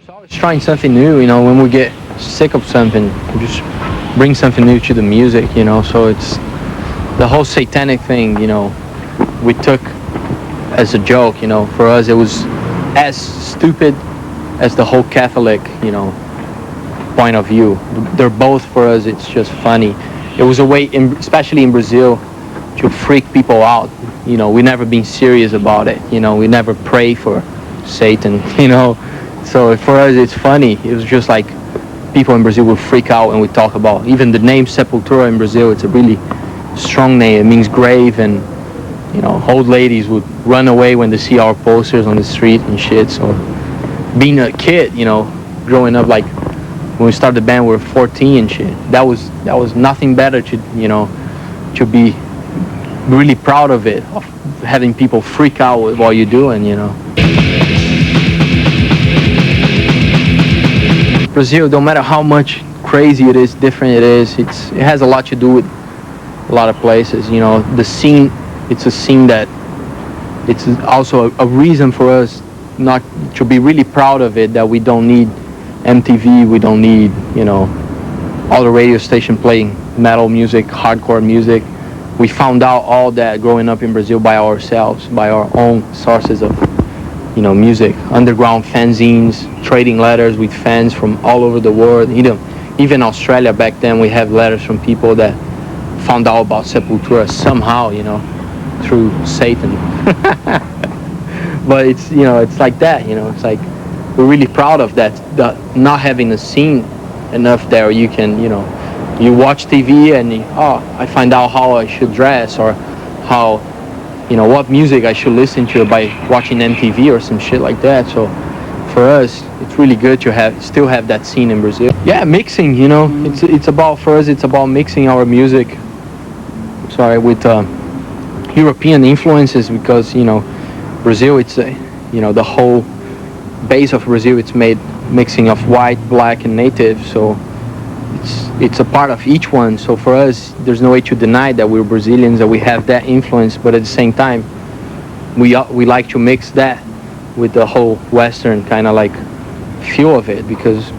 So always trying something new, you know, when we get sick of something, we just bring something new to the music, you know, so it's the whole satanic thing, you know, we took as a joke, you know, for us it was as stupid as the whole Catholic, you know, point of view. They're both, for us, it's just funny. It was a way, especially in Brazil, to freak people out. You know, we never been serious about it, you know, we never pray for Satan, you know. So for us, it's funny. It was just like people in Brazil would freak out and we talk about, even the name Sepultura in Brazil, it's a really strong name. It means grave, and, you know, old ladies would run away when they see our posters on the street and shit. So being a kid, you know, growing up, like when we started the band, we were 14 and shit. That was nothing better to, you know, to be really proud of it, of having people freak out with what you're doing, you know. Brazil, no matter how much crazy it is, different it is, it has a lot to do with a lot of places, you know. The scene, it's a scene that, it's also a reason for us not to be really proud of it, that we don't need MTV, we don't need, you know, all the radio station playing metal music, hardcore music. We found out all that growing up in Brazil by ourselves, by our own sources of, you know, music, underground fanzines, trading letters with fans from all over the world. You know, even Australia back then, we have letters from people that found out about Sepultura somehow, you know, through Satan. But it's, you know, it's like that, you know, it's like we're really proud of that, not having a scene enough there. You can, you know, you watch TV and I find out how I should dress, or how, you know, what music I should listen to by watching MTV or some shit like that. So for us, it's really good to still have that scene in Brazil. Yeah, mixing, you know, it's about, for us, it's about mixing our music, with European influences, because, you know, Brazil, it's you know, the whole base of Brazil, it's made mixing of white, black, and native. So it's a part of each one. So for us, there's no way to deny that we're Brazilians, that we have that influence, but at the same time, we like to mix that with the whole Western kind of like feel of it, because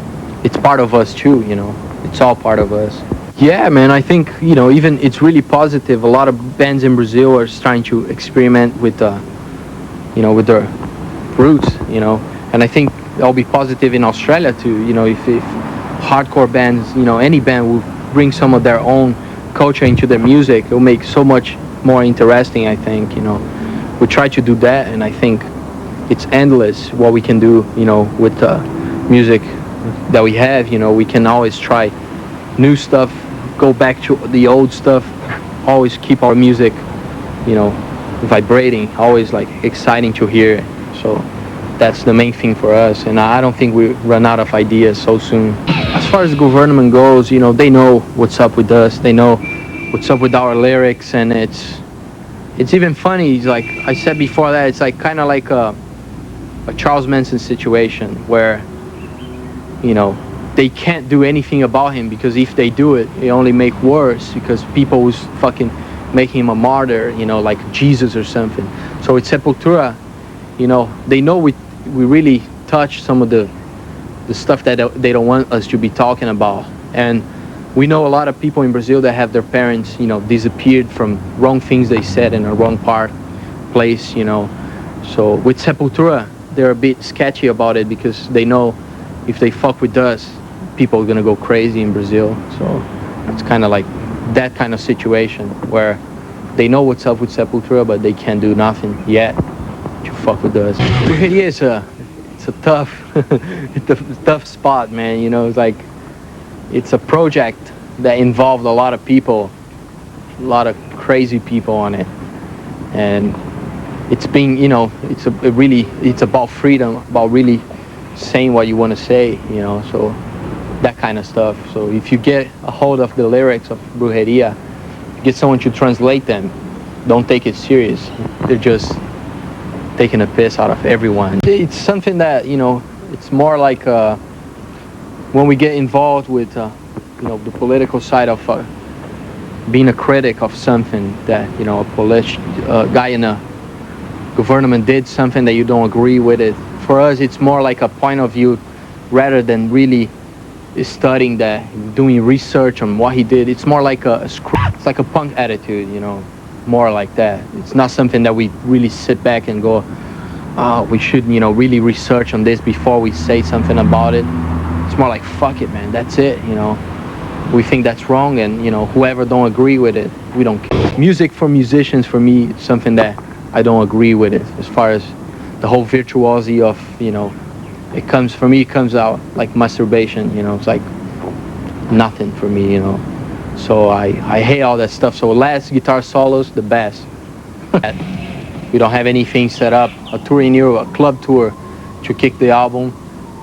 it's part of us too, you know, it's all part of us. Yeah, man, I think, you know, even it's really positive. A lot of bands in Brazil are trying to experiment with, you know, with their roots, you know, and I think that'll be positive in Australia too, you know, if hardcore bands, you know, any band will bring some of their own culture into their music, it'll make so much more interesting, I think, you know. We try to do that, and I think it's endless what we can do, you know, with music that we have, you know. We can always try new stuff, go back to the old stuff, always keep our music, you know, vibrating, always like exciting to hear. So that's the main thing for us, and I don't think we run out of ideas so soon. As far as the government goes, you know, they know what's up with us, they know what's up with our lyrics, and it's even funny. It's like I said before, that it's like kind of like a Charles Manson situation, where, you know, they can't do anything about him, because if they do it, it only make worse, because people was fucking making him a martyr, you know, like Jesus or something. So with Sepultura, you know, they know we really touch some of the stuff that they don't want us to be talking about. And we know a lot of people in Brazil that have their parents, you know, disappeared from wrong things they said in a wrong place, you know. So with Sepultura, they're a bit sketchy about it, because they know if they fuck with us, people are gonna go crazy in Brazil. So it's kind of like that kind of situation where they know what's up with Sepultura, but they can't do nothing yet to fuck with us. Brujeria is it's a tough spot, man. You know, it's like, it's a project that involved a lot of people, a lot of crazy people on it, and it's being, you know, it's about freedom, about really saying what you want to say, you know, so that kind of stuff. So if you get a hold of the lyrics of Brujeria, get someone to translate them, don't take it serious. They're just taking a piss out of everyone. It's something that, you know, it's more like when we get involved with, you know, the political side of being a critic of something that, you know, a guy in a government did something that you don't agree with it. For us, it's more like a point of view rather than really studying that, doing research on what he did. It's more like it's like a punk attitude, you know, more like that. It's not something that we really sit back and go, oh, we should, you know, really research on this before we say something about it. It's more like, fuck it, man, that's it, you know. We think that's wrong, and, you know, whoever don't agree with it, we don't care. Music for musicians, for me, it's something that I don't agree with it. As far as the whole virtuosity of, you know, it comes, for me, it comes out like masturbation, you know. It's like nothing for me, you know. So I hate all that stuff. So last guitar solos, the best. We don't have anything set up, a touring year, a club tour to kick the album,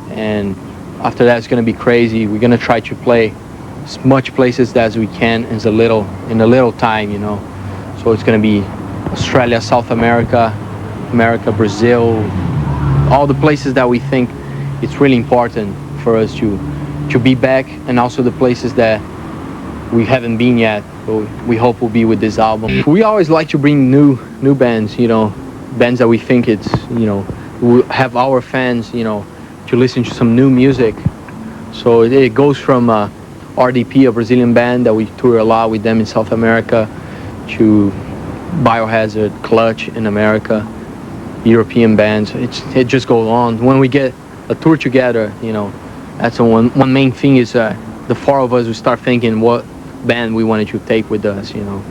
and after that it's gonna be crazy. We're gonna try to play as much places as we can in a little time, you know. So it's gonna be Australia, South America, Brazil, all the places that we think it's really important for us to be back, and also the places that we haven't been yet, but we hope we'll be with this album. We always like to bring new bands, you know, bands that we think it's, you know, will have our fans, you know, to listen to some new music. So it goes from RDP, a Brazilian band that we tour a lot with them in South America, to Biohazard, Clutch in America, European bands. It just goes on. When we get a tour together, you know, that's one main thing is the four of us, we start thinking what band we wanted to take with us, you know.